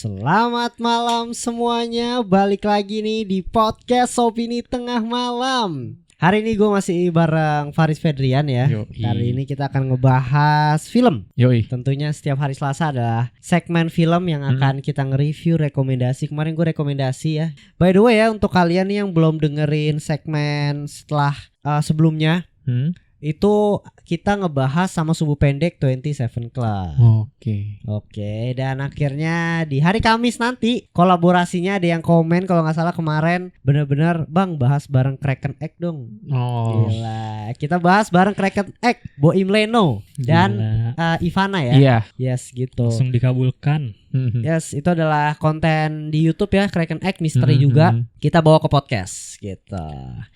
Selamat malam semuanya, balik lagi nih di podcast Opini Tengah Malam. Hari ini gue masih bareng Faris Fedrian ya. Yoi. Kali ini kita akan ngebahas film. Yoi. Tentunya setiap hari Selasa adalah segmen film yang akan kita nge-review rekomendasi. Kemarin gue rekomendasi ya. By the way ya, untuk kalian yang belum dengerin segmen setelah sebelumnya, itu kita ngebahas sama Subuh Pendek 27 Club. Oke, dan akhirnya di hari Kamis nanti kolaborasinya ada yang komen kalau nggak salah kemarin bener-bener Bang bahas bareng Kraken Egg dong. Gila, kita bahas bareng Kraken Egg, Boim Leno dan Ivana ya. Iya. Yes gitu. Langsung dikabulkan. Yes, itu adalah konten di YouTube ya, Kraken Egg Misteri juga. Kita bawa ke podcast gitu.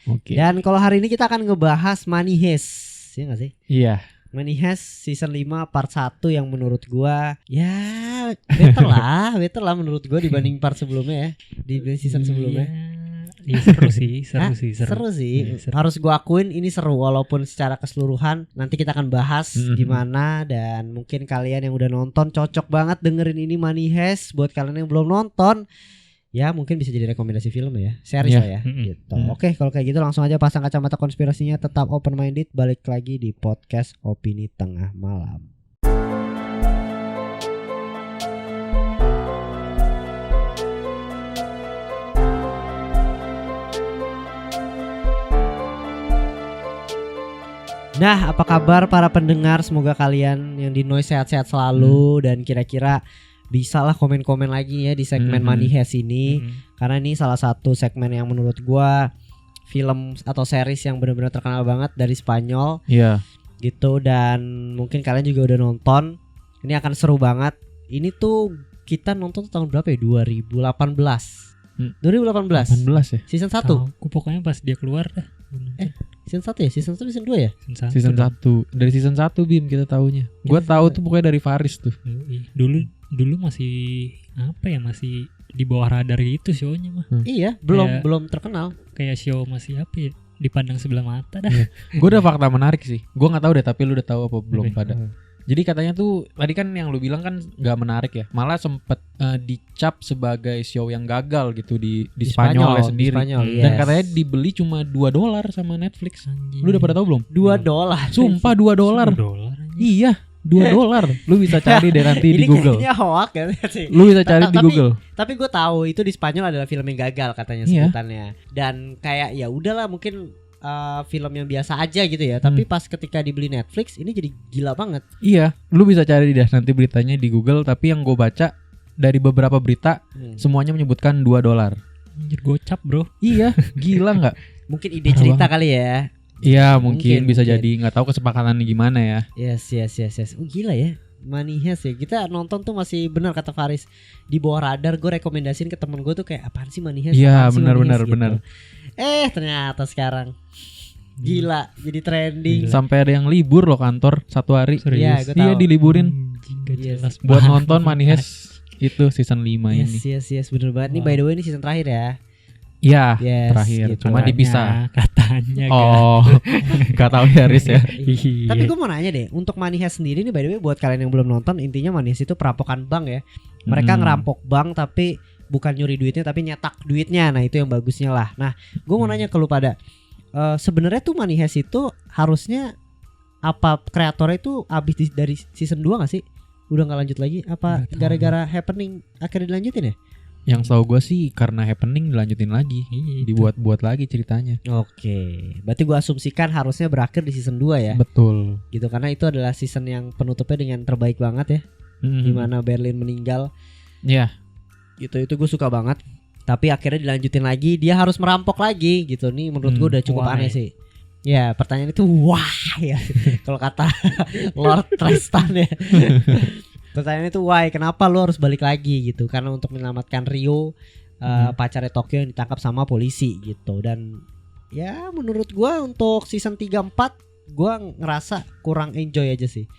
Oke. Dan kalau hari ini kita akan ngebahas Money Heist. Iya gak sih? Iya. Money Heist season 5 part 1 yang menurut gua ya better lah menurut gua dibanding part sebelumnya ya. Di season sebelumnya. Iya seru sih. Seru sih. Ya, seru. Harus gua akuin ini seru walaupun secara keseluruhan nanti kita akan bahas gimana, dan mungkin kalian yang udah nonton cocok banget dengerin ini Money Heist. Buat kalian yang belum nonton ya mungkin bisa jadi rekomendasi film ya, series lah ya gitu. Oke, kalau kayak gitu langsung aja pasang kacamata konspirasinya, tetap open minded, balik lagi di podcast Opini Tengah Malam. Nah, apa kabar para pendengar? Semoga kalian yang di Noise sehat-sehat selalu dan kira-kira bisa lah komen-komen lagi ya di segmen Money Heist ini. Karena ini salah satu segmen yang menurut gua film atau series yang benar-benar terkenal banget dari Spanyol. Iya. Gitu, dan mungkin kalian juga udah nonton. Ini akan seru banget. Ini tuh kita nonton tahun berapa ya? 2018. 2018 ya. Season 1. Aku pokoknya pas dia keluar dah. Season 1 ya? Season 1 season 2 ya? Season 1. Dari season 1 Bim kita taunya. Gua tahu tuh pokoknya dari Faris tuh. Dulu masih apa ya, masih di bawah radar gitu show-nya mah. Iya, belum terkenal. Kayak show masih apa ya, dipandang sebelah mata dah. Gue udah fakta menarik sih. Gue nggak tahu deh, tapi lu udah tahu apa belum pada. Jadi katanya tuh tadi kan yang lu bilang kan nggak menarik ya. Malah sempet dicap sebagai show yang gagal gitu di Spanyol ya sendiri. Dan katanya dibeli cuma $2 sama Netflix. Anjing. Lu udah pada tahu belum? $2. Sumpah $2. Iya. $2. Lu bisa cari deh nanti di Google. Ini kayaknya hoax ya sih. Lu bisa cari di Google. Tapi gue tahu itu di Spanyol adalah film yang gagal katanya sebutannya. Dan kayak ya udahlah mungkin film yang biasa aja gitu ya. Tapi pas ketika dibeli Netflix ini jadi gila banget. Iya, lu bisa cari deh nanti beritanya di Google. Tapi yang gue baca dari beberapa berita semuanya menyebutkan $2. Anjir, gocap bro. Iya, gila nggak? Mungkin ide cerita kali ya. Iya mungkin bisa jadi, nggak tahu kesepakatannya gimana ya. Yes. Gila ya, Money Heist ya. Kita nonton tuh masih benar kata Faris di bawah radar. Gue rekomendasiin ke temen gue tuh kayak apaan sih Money Heist? Iya benar. Ternyata sekarang gila jadi trending. Sampai ada yang libur loh kantor 1 hari. Iya, Iya diliburin. Jelas buat nonton Money Heist itu season 5 ini. Yes bener banget. Ini by the way ini season terakhir ya. Iya, Yes, terakhir. gitu. Cuma dipisah. Katanya. Gak tahu ya Riz ya. Tapi gue mau nanya deh, untuk Money Heist sendiri nih by the way buat kalian yang belum nonton, intinya Money Heist itu perampokan bank ya. Mereka ngerampok bank tapi bukan nyuri duitnya tapi nyetak duitnya. Nah itu yang bagusnya lah. Nah gue mau nanya ke lu pada, sebenarnya tuh Money Heist itu harusnya apa kreatornya itu abis dari season 2 gak sih? Udah gak lanjut lagi? Apa gara-gara happening akhirnya dilanjutin ya? Yang tahu gue sih karena happening dilanjutin lagi, dibuat-buat lagi ceritanya. Oke, berarti gue asumsikan harusnya berakhir di season 2 ya. Betul. Gitu, karena itu adalah season yang penutupnya dengan terbaik banget ya. Dimana Berlin meninggal. Iya. Gitu, itu gue suka banget. Tapi akhirnya dilanjutin lagi, dia harus merampok lagi gitu. Nih menurut gue udah cukup aneh sih. Ya pertanyaan itu wah ya. Kalau kata Lord Tristan ya. Pertanyaan itu why, kenapa lu harus balik lagi gitu? Karena untuk menyelamatkan Rio, pacarnya Tokyo yang ditangkap sama polisi gitu. Dan ya menurut gua untuk season 3-4 gua ngerasa kurang enjoy aja sih.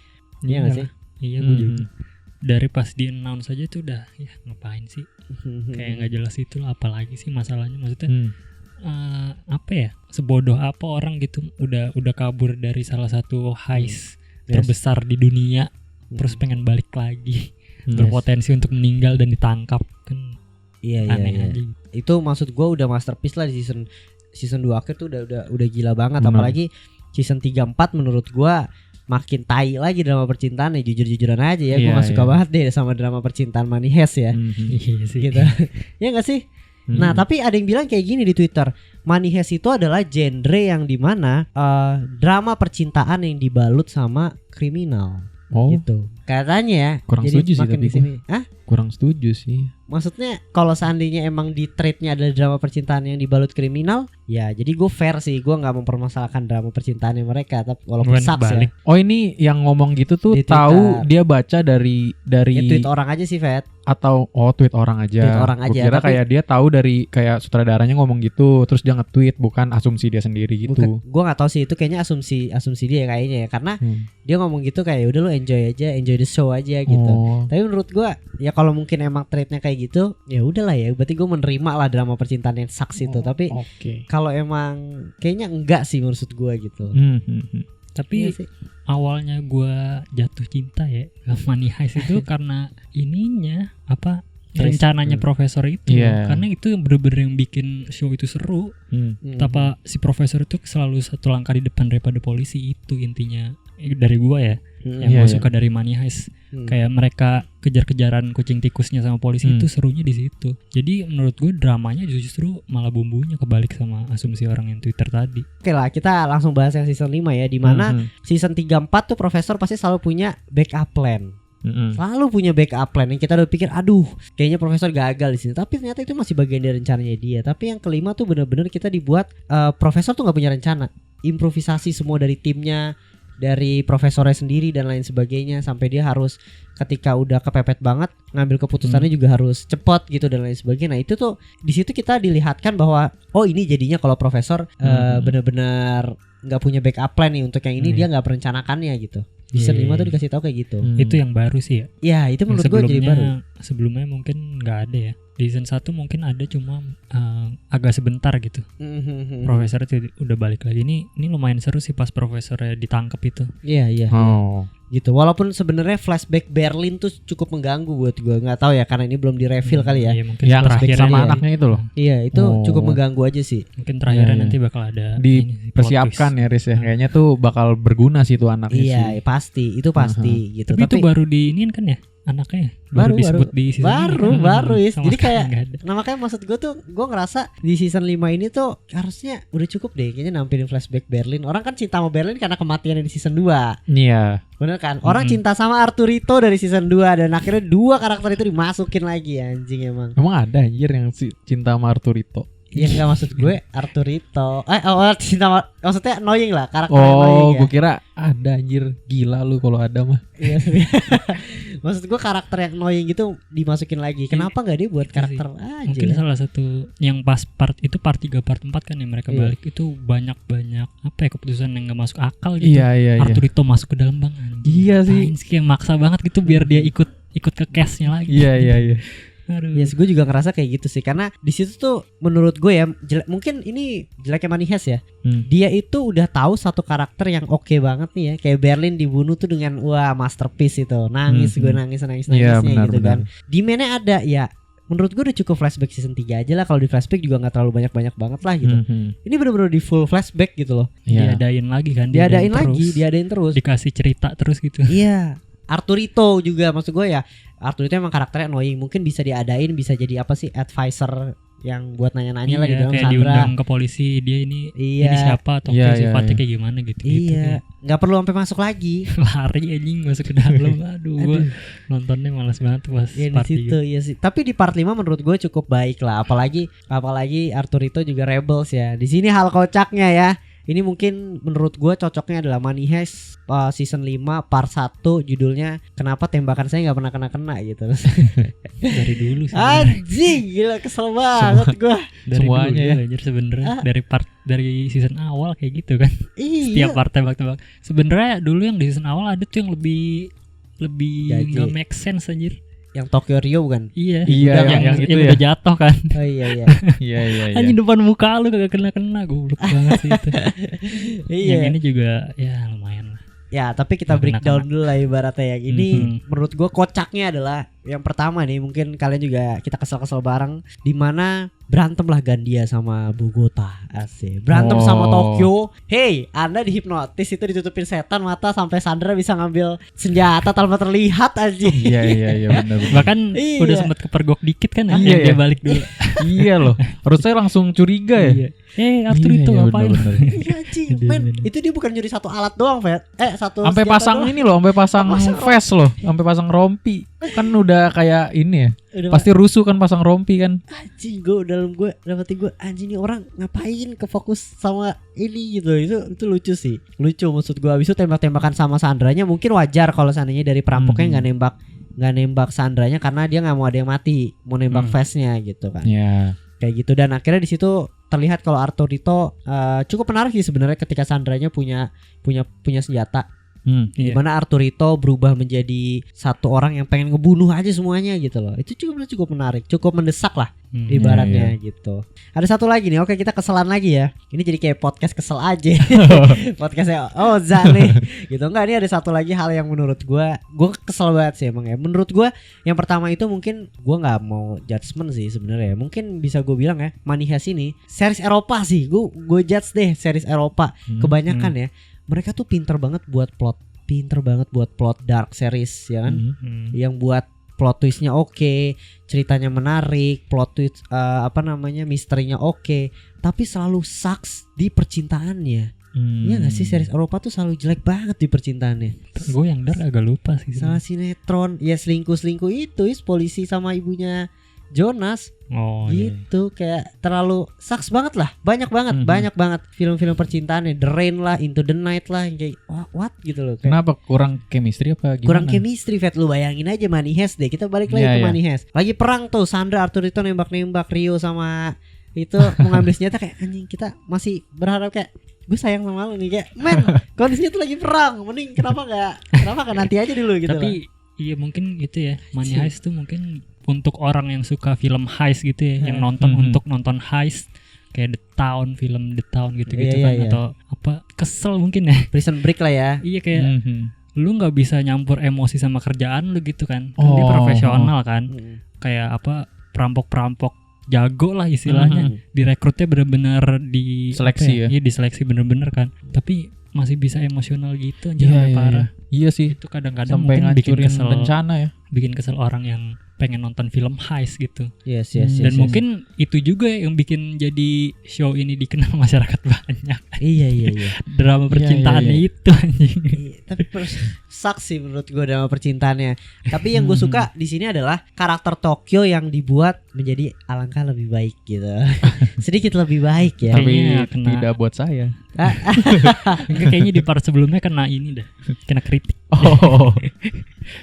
Iya gak sih? Iya gue juga. Dari pas di announce aja tuh udah ya ngapain sih? Kayak gak jelas itu lah, apalagi sih masalahnya, maksudnya apa ya, sebodoh apa orang gitu udah kabur dari salah satu heist terbesar di dunia, terus pengen balik lagi. berpotensi untuk meninggal dan ditangkap kan. Iya. Aja. Itu maksud gue udah masterpiece lah di season 2 akhir tuh udah gila banget. Bener. Apalagi season 3-4 menurut gue makin tai lagi drama percintaan ya, jujur-jujuran aja ya. Gue Iya, gak suka iya. banget deh sama drama percintaan Money Heist ya. Iya sih. Gitu. Ya gak sih? Nah tapi ada yang bilang kayak gini di Twitter, Money Heist itu adalah genre yang dimana drama percintaan yang dibalut sama kriminal. Oh, Gitu katanya ya. Kurang Jadi setuju sih makin tapi di sini. kurang setuju sih. Maksudnya kalau seandainya emang di trade-nya adalah drama percintaan yang dibalut kriminal, ya jadi gue fair sih, gue nggak mempermasalahkan drama percintaannya mereka, tapi walaupun Bukan sucks kebalik. ya. Oh ini yang ngomong gitu tuh Di Twitter. tahu dia baca dari Ya tweet orang aja sih, Fat. atau tweet orang aja. Tweet orang aja, Gua kira tapi- kayak dia tahu dari kayak sutradaranya ngomong gitu, terus dia nge-tweet, bukan asumsi dia sendiri gitu. Bukan, gue nggak tahu sih itu kayaknya asumsi dia kayaknya ya, karena dia ngomong gitu kayak udah lu enjoy the show aja gitu. Oh. Tapi menurut gue ya kalau mungkin emang trade-nya kayak gitu, ya udahlah ya, berarti gue menerima lah drama percintaan yang sucks itu. Tapi Oke. kalau emang kayaknya enggak sih menurut gue gitu. Tapi Iya sih. awalnya gue jatuh cinta ya sama Money Heist itu karena ininya apa rencananya profesor itu. Iya. Karena itu yang bener-bener yang bikin show itu seru. Betapa si profesor itu selalu satu langkah di depan daripada polisi, itu intinya dari gua ya. Yang Iya, gue iya. suka dari Money Heist, kayak mereka kejar-kejaran kucing tikusnya sama polisi itu serunya di situ. Jadi menurut gue dramanya justru malah bumbunya kebalik sama asumsi orang yang Twitter tadi. Oke lah, kita langsung bahas yang season 5 ya, di mana season 3-4 tuh profesor pasti selalu punya backup plan. Selalu punya backup plan yang kita udah pikir aduh kayaknya profesor gagal di sini, tapi ternyata itu masih bagian dari rencananya dia. Tapi yang kelima tuh benar-benar kita dibuat profesor tuh nggak punya rencana, improvisasi semua dari timnya, dari profesornya sendiri dan lain sebagainya, sampai dia harus ketika udah kepepet banget ngambil keputusannya juga harus cepot gitu dan lain sebagainya. Nah itu tuh di situ kita dilihatkan bahwa oh ini jadinya kalau profesor benar-benar nggak punya backup plan nih untuk yang ini, dia nggak merencanakannya gitu. Di season 5 tuh dikasih tahu kayak gitu. Itu yang baru sih ya. Ya itu menurut gue jadi baru. Sebelumnya mungkin nggak ada ya. Di season 1 mungkin ada, cuma agak sebentar gitu. Profesor itu udah balik lagi. Ini lumayan seru sih pas profesornya ditangkap itu. Iya. Oh. Gitu. Walaupun sebenarnya flashback Berlin tuh cukup mengganggu buat gue. Nggak tahu ya karena ini belum di-reveal kali ya. Iya, mungkin Yang terakhirnya sama ya. anaknya itu loh. Iya itu Oh. cukup mengganggu aja sih. mungkin terakhirnya Iya, iya. nanti bakal ada Dipersiapkan ya Riz ya. Kayaknya tuh bakal berguna sih tuh anaknya Iya sih. pasti, itu pasti gitu. Tapi itu baru diiniin kan ya anaknya, Baru disebut di season ini. baru ya. Sama Jadi sekali kayak nggak ada. nah makanya maksud gue tuh gue ngerasa di season 5 ini tuh harusnya udah cukup deh kayaknya nampilin flashback Berlin. Orang kan cinta sama Berlin karena kematiannya di season 2. Iya. Bener kan? Orang cinta sama Arturito dari season 2 dan akhirnya dua karakter itu dimasukin lagi, anjing emang. Emang ada anjir yang cinta sama Arturito. Yang nggak maksud gue Arturito. Cinta maksudnya annoying lah, karakter annoying Oh, ya. gue kira ada anjir. Gila lu kalau ada mah. Iya. Maksud gue karakter yang annoying gitu dimasukin lagi. Kenapa nggak dia buat karakter aja? Mungkin salah satu yang pas part 3 part 4 kan yang mereka Iya. balik itu banyak apa ya keputusan yang nggak masuk akal gitu. Iya. Arturito masuk ke dalam bang. Iya sih. Ngapain kayak maksa banget gitu biar dia ikut ke case-nya lagi. Iya. Aduh. Yes, gue juga ngerasa kayak gitu sih, karena di situ tuh menurut gue ya mungkin ini jeleknya Money Heist ya. Dia itu udah tahu satu karakter yang oke banget nih ya, kayak Berlin dibunuh tuh dengan wah masterpiece itu, nangis gue nangisnya Iya, gitu benar. kan. Dimana ada ya. Menurut gue udah cukup flashback season 3 aja lah. Kalau di flashback juga gak terlalu banyak banget lah gitu. Ini bener-bener di full flashback gitu loh. Iya. Diadain lagi kan. Diadain terus. Dikasih cerita terus gitu. Iya. Arturito juga maksud gue ya. Arturito emang karakternya annoying. Mungkin bisa diadain, bisa jadi apa sih, advisor yang buat nanya-nanya lah di dalam kayak Sandra. diundang ke polisi, dia ini siapa atau Iya, sifatnya iya. kayak gimana gitu. Iya, nggak perlu sampai masuk lagi. Lari anjing masuk ke dalam. Aduh, gua nontonnya malas banget pas Ya di part situ 3. ya sih. Tapi di part 5 menurut gue cukup baik lah. Apalagi Arturito juga rebels ya. Di sini hal kocaknya ya. Ini mungkin menurut gue cocoknya adalah Money Heist season 5 part 1, judulnya kenapa tembakan saya nggak pernah kena gitu. Dari dulu sih. Anjing, gila kesel banget gue. Dari semuanya dulu ya. anjir sebenarnya dari season awal kayak gitu kan. Iya. Setiap part tembak-tembak. Sebenarnya dulu yang di season awal ada tuh yang lebih Gaji. nggak make sense anjir. Yang Tokyo Rio bukan? Iya, yang itu yang ya. udah jatuh kan. Oh iya. Iya. Anjing depan muka lu kagak kena goblok banget sih itu. Iya. Yang ini juga ya lumayan lah. Ya tapi kita breakdown dulu lah ibaratnya yang ini. Menurut gue kocaknya adalah yang pertama nih, mungkin kalian juga kita kesel-kesel bareng, dimana berantem lah Gandia sama Bogota. Asik. Berantem sama Tokyo. Hey, Anda dihipnotis itu ditutupin setan mata sampai Sandra bisa ngambil senjata tanpa terlihat aja. Iya benar. Bahkan udah sempat kepergok dikit kan, dia balik dulu. Iya loh. Harusnya langsung curiga ya. Arthur itu ngapain? Iya anjing, men. Itu dia bukan nyuri satu alat doang, Fet. Satu sampai pasang doang. Ini loh, sampai pasang vest loh, sampai pasang rompi. Kan udah kayak ini ya. Pasti rusuh kan pasang rompi kan. Anjing, gue dapetin gue anjing nih orang ngapain kefokus sama ini gitu. Itu lucu sih. Lucu maksud gue. Habis itu tembak-tembakan sama Sandranya mungkin wajar kalau seandainya dari perampoknya enggak nembak Sandranya karena dia enggak mau ada yang mati, mau nembak vestnya gitu kan. Iya. Kayak gitu, dan akhirnya di situ terlihat kalau Arturito cukup menarik sih sebenarnya ketika Sandranya punya senjata. Dimana Arturito berubah menjadi satu orang yang pengen ngebunuh aja semuanya gitu loh. Itu cukup menarik, cukup mendesak lah ibaratnya gitu. Ada satu lagi nih, oke kita keselan lagi ya. Ini jadi kayak podcast kesel aja. Podcastnya Oza nih gitu. Enggak, ini ada satu lagi hal yang menurut gue kesel banget sih emang ya. Menurut gue yang pertama itu mungkin gue gak mau judgement sih sebenarnya. Mungkin bisa gue bilang ya, Money Heist ini series Eropa sih. Gue judge deh series Eropa. Kebanyakan ya mereka tuh pinter banget buat plot dark series ya kan. Yang buat plot twistnya oke, ceritanya menarik, plot twist misterinya oke, tapi selalu sucks di percintaannya. Iya gak sih, series Eropa tuh selalu jelek banget di percintaannya. Gue yang dark agak lupa sih. Salah sinetron, ya selingkuh itu polisi sama ibunya Jonas. Gitu kayak terlalu sucks banget lah. Banyak banget film-film percintaan, The Rain lah, Into the Night lah, kayak what gitu loh. Kayak kenapa kurang chemistry apa gimana? Kurang chemistry, Fet. Lu bayangin aja Money Heist deh. Kita balik lagi ke Money Heist. Lagi perang tuh, Sandra Arturito nembak-nembak Rio sama itu mau ngambil senjata, kayak anjing kita masih berharap kayak gue sayang sama lu nih, kayak men kondisinya tuh lagi perang, mending kenapa gak nanti aja dulu gitu. Tapi iya mungkin gitu ya, Money Heist tuh mungkin untuk orang yang suka film heist gitu ya, yang nonton untuk nonton heist kayak The Town, film The Town gitu-gitu kan. Atau apa, kesel mungkin ya, Prison Break lah ya. Iya kayak lu nggak bisa nyampur emosi sama kerjaan lu gitu kan. Dia profesional kan. Kayak apa, perampok jago lah istilahnya. Direkrutnya bener-bener di seleksi ya. Iya diseleksi bener-bener kan. Tapi masih bisa emosional gitu aja, parah. Iya sih. Itu kadang-kadang sampai mungkin bikin ngancurin kesel rencana ya. Bikin kesel orang yang pengen nonton film heist gitu. Yes. Dan mungkin itu juga yang bikin jadi show ini dikenal masyarakat banyak. Iya. Drama percintaannya itu anjing. Tapi sucks sih menurut gue drama percintaannya. Tapi yang gue suka di sini adalah karakter Tokyo yang dibuat menjadi alangkah lebih baik gitu. Sedikit lebih baik ya. Tapi tidak buat saya. Kayaknya di part sebelumnya kena ini dah, kena kritik.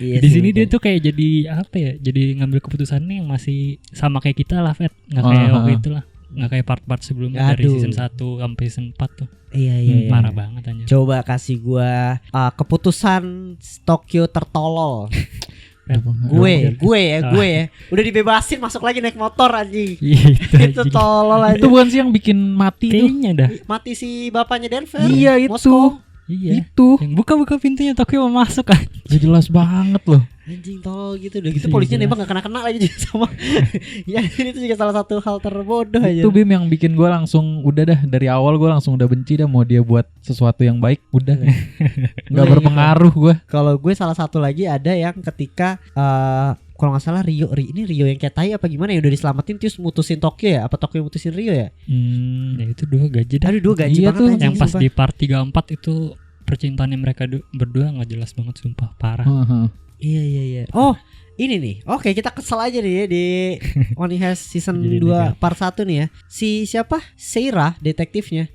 Iya, di sini dia tuh kayak jadi apa ya? Jadi ngambil keputusannya yang masih sama kayak kita lah, Fet. Nggak kayak waktu itu lah. Nggak kayak part-part sebelumnya. Dari season 1 sampai season 4 tuh. Iya. Parah banget aja. Coba kasih gua keputusan Tokyo tertolol. Gue ya udah dibebasin masuk lagi naik motor anjing. Itu tolol aja. Itu bukan sih yang bikin mati kayaknya dah. Mati si bapaknya Denver. Iya itu. Moskow. Iya. Itu. Yang buka pintunya Tokyo mau masuk kan. Jelas banget loh. Anjing tolol gitu. Udah gitu polisinya nembak gak kena lagi juga sama. Ya itu juga salah satu hal terbodoh aja. Itu Bim yang bikin gue langsung udah dah dari awal gue langsung udah benci dah mau dia buat sesuatu yang baik udah nggak berpengaruh gue. Kalau gue salah satu lagi ada yang ketika kalau nggak salah Rio yang kayak tai apa gimana ya udah diselamatin terus mutusin Tokyo ya, apa Tokyo mutusin Rio ya? Ya itu dua gaji dah. Aduh 2 gaji iya banget tuh, anjing, yang pas sumpah. di part 34 itu percintaannya mereka berdua nggak jelas banget sumpah, parah. Iya. Oh ini nih, oke kita kesel aja nih ya di Money Heist season 2 part 1 nih ya. Si siapa? Seira detektifnya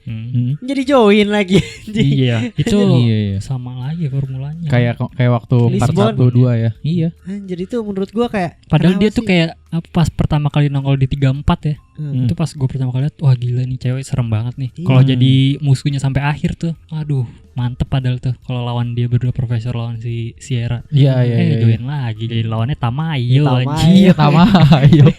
jadi join lagi. Iya, itu iya. sama lagi formulanya. Kayak waktu part 1-2 ya. Iya. Anjir itu menurut gua kayak padahal dia tuh kayak pas pertama kali nongol di 34 ya. Itu pas gue pertama kali lihat, wah gila nih cewek serem banget nih. Kalau jadi musuhnya sampai akhir tuh, aduh mantep padahal tuh. Kalau lawan dia berdua profesor lawan si Sierra. Iya. Join lagi jadi lawannya Tamayo. Iya Tamayo.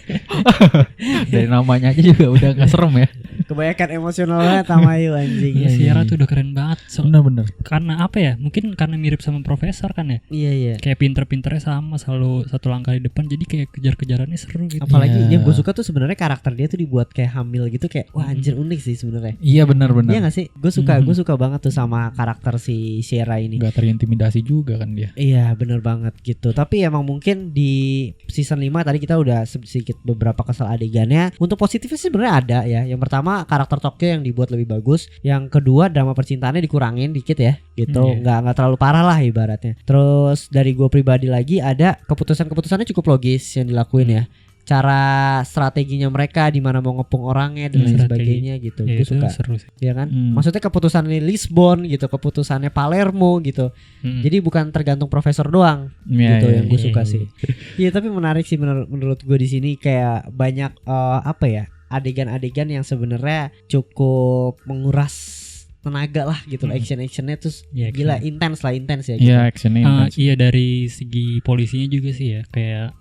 Dari namanya aja juga udah gak serem ya. Kebanyakan emosional banget sama Ayu anjing. Iya, Sierra tuh udah keren banget. Bener-bener. Karena apa ya? Mungkin karena mirip sama Profesor kan ya. Iya. Kayak pinter-pinternya sama, selalu satu langkah di depan. Jadi kayak kejar-kejarannya seru gitu. Apalagi yang gue suka tuh sebenarnya karakter dia tuh dibuat kayak hamil gitu, kayak wah anjir unik sih sebenarnya. Iya benar-benar. Iya gak sih? Gue suka banget tuh sama karakter si Sierra ini. Gak terintimidasi juga kan dia. Iya bener banget gitu. Tapi emang mungkin di season 5 tadi kita udah sedikit beberapa kesal adegannya. Untuk positifnya sih sebenarnya ada ya. Yang pertama karakter Tokyo yang dibuat lebih bagus. Yang kedua drama percintaannya dikurangin dikit ya gitu. Nggak terlalu parah lah ibaratnya. Terus dari gue pribadi lagi ada keputusannya cukup logis yang dilakuin ya. Cara strateginya mereka di mana mau ngepung orangnya dan lain sebagainya gitu. Gue suka. Seru sih. Ya kan? Maksudnya keputusannya Lisbon gitu, keputusannya Palermo gitu. Jadi bukan tergantung profesor doang gitu yang gue suka sih. Iya, tapi menarik sih menurut gue di sini kayak banyak apa ya? Adegan-adegan yang sebenarnya cukup menguras tenaga lah gitu. Actionnya tuh gila intens ya gitu. Iya, actionnya intens. Iya, dari segi polisinya juga sih ya, kayak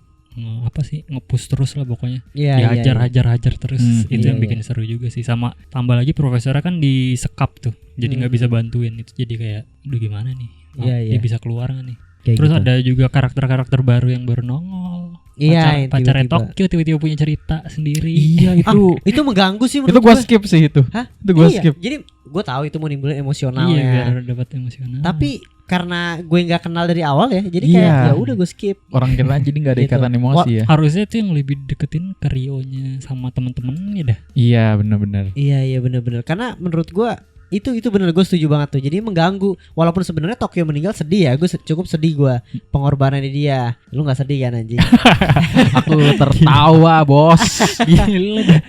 apa sih, nge-push terus lah pokoknya. Hajar terus. Itu yang bikin seru juga sih. Sama tambah lagi profesornya kan disekap tuh, jadi nggak bisa bantuin. Itu jadi kayak aduh gimana nih, dia bisa keluar gak nih. Kayak terus gitu. Ada juga karakter-karakter baru yang baru nongol. Pacarnya Tokyo tiba-tiba punya cerita sendiri. Iya itu mengganggu sih menurut itu gue skip sih itu. Hah? Itu gue skip. Jadi gue tahu itu mau nimbulin emosionalnya. Iya, biar dapat emosional. Tapi karena gue nggak kenal dari awal ya, jadi kayak ya udah gue skip. Orang kita jadi nggak ada ikatan emosi ya. Harusnya itu yang lebih deketin ke Rio-nya sama temen-temennya dah. Iya benar-benar. Iya benar-benar. Karena menurut gue itu benar, gue setuju banget tuh. Jadi mengganggu. Walaupun sebenarnya Tokyo meninggal sedih ya, gue cukup sedih gue pengorbanannya dia. Lu nggak sedih kan anjing? Aku tertawa bos. Gila dah.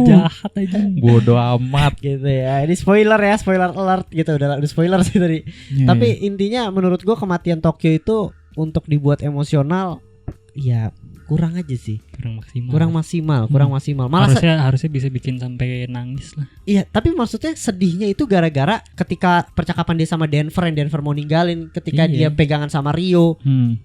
Jahat aja. Bodoh amat gitu ya. Ini spoiler alert gitu. Udah spoiler sih tadi. Tapi intinya menurut gue kematian Tokyo itu untuk dibuat emosional ya kurang aja sih. Kurang maksimal. Malah harusnya bisa bikin sampai nangis lah. Iya, tapi maksudnya sedihnya itu gara-gara ketika percakapan dia sama Denver, yang Denver mau ninggalin, ketika dia pegangan sama Rio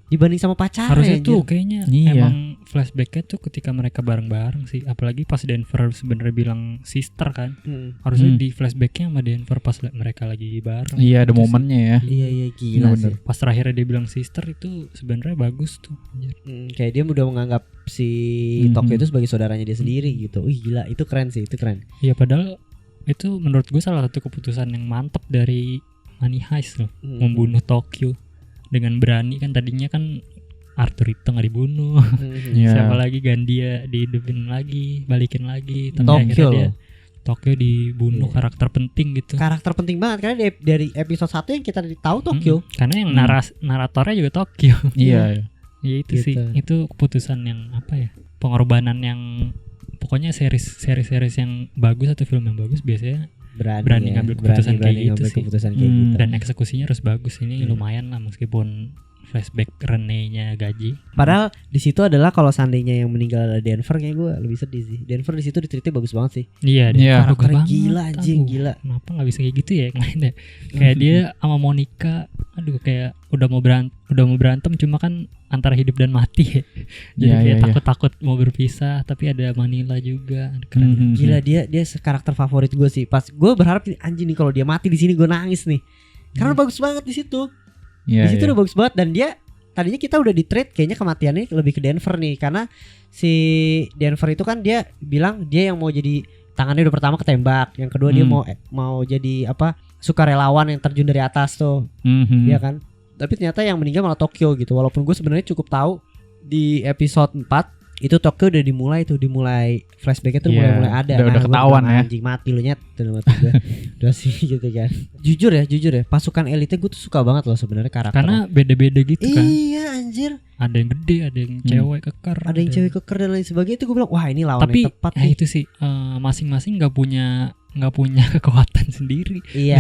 dibanding sama pacarnya. Harusnya tuh kayaknya emang flashbacknya tuh ketika mereka bareng-bareng sih. Apalagi pas Denver sebenarnya bilang sister kan. Harusnya di flashbacknya sama Denver pas mereka lagi bareng. Iya, ada momennya ya. Iya gila sih. Pas terakhirnya dia bilang sister itu sebenarnya bagus tuh. Kayak dia udah menganggap si Tokyo itu sebagai saudaranya dia sendiri gitu. Wih gila, itu keren sih, itu keren. Iya, padahal itu menurut gue salah satu keputusan yang mantep dari Money Heist loh. Membunuh Tokyo dengan berani kan. Tadinya kan Arthur itu nggak dibunuh. Siapa lagi, Gandia dihidupin lagi, balikin lagi. Tapi akhirnya Tokyo dibunuh. Karakter penting gitu. Karakter penting banget karena dari episode 1 yang kita tahu Tokyo. Karena yang naratornya juga Tokyo. Iya. Ya itu gitu. Sih, itu keputusan yang apa ya, pengorbanan yang pokoknya series yang bagus atau film yang bagus biasanya berani ngambil keputusan kayak gitu sih. Dan eksekusinya harus bagus. Ini lumayan lah meskipun flashback Rene-nya gaji. Padahal di situ adalah kalau seandainya yang meninggal adalah Denver, kayak gue lebih sedih sih. Denver di situ diteritnya bagus banget sih. Iya, karakternya gila anjing, gila. Kenapa nggak bisa kayak gitu ya yang lain ya? Kayak dia sama Monica, aduh kayak udah mau berantem cuma kan antara hidup dan mati ya. Jadi kayak takut-takut mau berpisah, tapi ada Manila juga. Keren. Gila, dia karakter favorit gue sih. Pas gue berharap anjing nih kalau dia mati di sini gue nangis nih. Karena bagus banget di situ. Di situ udah bagus banget, dan dia tadinya kita udah di trade kayaknya kematiannya lebih ke Denver nih, karena si Denver itu kan dia bilang dia yang mau jadi tangannya udah pertama ketembak, yang kedua dia mau jadi apa, sukarelawan yang terjun dari atas tuh, ya kan. Tapi ternyata yang meninggal malah Tokyo gitu. Walaupun gue sebenarnya cukup tahu di episode 4 itu Tokyo udah dimulai flashbacknya tuh mulai ada. Udah ketahuan ya. Anjing mati lu nyet dalam hati gue. Udah sih gitu kan. Jujur ya pasukan elite gue tuh suka banget loh sebenarnya karakternya. Karena beda-beda gitu kan. Iya anjir. Ada yang gede, ada yang cewek keker. Ada yang cewek keker dan lain sebagainya. Itu gue bilang wah ini lawan yang tepat nih. Tapi itu sih masing-masing nggak punya kekuatan sendiri. Iya.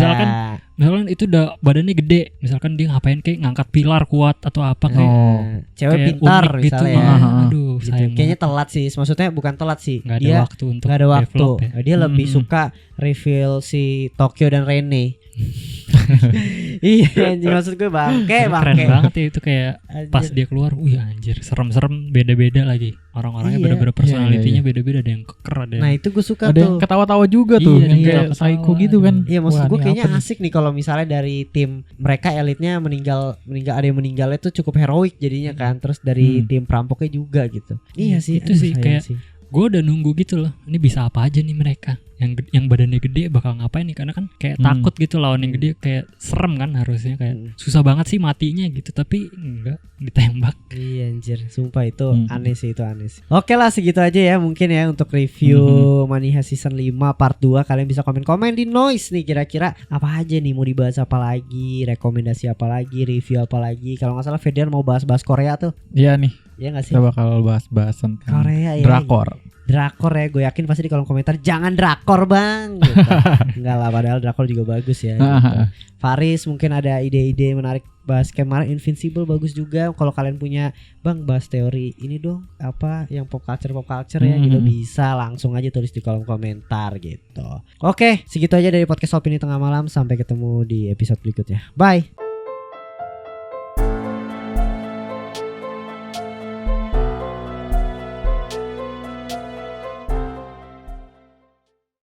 Misalkan itu udah badannya gede, misalkan dia ngapain kayak ngangkat pilar kuat atau apa kayak cewek kayak pintar gitu. Misalnya. Aduh, gitu. Kayaknya telat sih. Maksudnya bukan telat sih. Gak ada waktu untuk develop ya. Dia lebih suka reveal si Tokyo dan Rene. Iya anjir, maksud gue bangke. Keren banget ya itu, kayak Anjir. pas dia keluar, wih anjir, serem-serem, beda-beda lagi. Orang-orangnya Iya. bener-bener personalitinya Iya. beda-beda, ada yang keker, ada yang Nah itu gue suka Ada yang tuh. ketawa-tawa juga tuh, Iya, yang iya, kayak ketawa-tawa. psycho gitu kan. Iya maksud Wah, gue ini kayaknya apa nih? asik nih kalau misalnya dari tim mereka elitnya meninggal ada yang meninggalnya tuh cukup heroik jadinya kan. Terus dari tim perampoknya juga gitu. Iya sih. itu aduh, sih sayang kayak sih. gue udah nunggu gitu loh, ini bisa apa aja nih mereka, yang badannya gede bakal ngapain nih, karena kan kayak takut gitu lawan yang gede, kayak serem kan harusnya, kayak susah banget sih matinya gitu, tapi enggak, ditembak. Iya anjir, sumpah itu aneh sih, itu aneh sih. Oke lah segitu aja ya mungkin ya untuk review Maniha Season 5 Part 2. Kalian bisa komen-komen di Noise nih, kira-kira apa aja nih, mau dibahas apa lagi, rekomendasi apa lagi, review apa lagi. Kalau gak salah Ferdian mau bahas-bahas Korea tuh. Iya nih, Iya gak sih? kita bakal bahas-bahas tentang Korea ya. Drakor ya, gue yakin pasti di kolom komentar jangan drakor bang gitu. Enggak lah, padahal drakor juga bagus ya gitu. Faris mungkin ada ide-ide menarik bahas kemarin Invincible bagus juga. Kalau kalian punya bang bahas teori ini dong, apa yang pop culture ya gitu, bisa langsung aja tulis di kolom komentar gitu. Oke, segitu aja dari podcast Opini Tengah Malam. Sampai ketemu di episode berikutnya. Bye.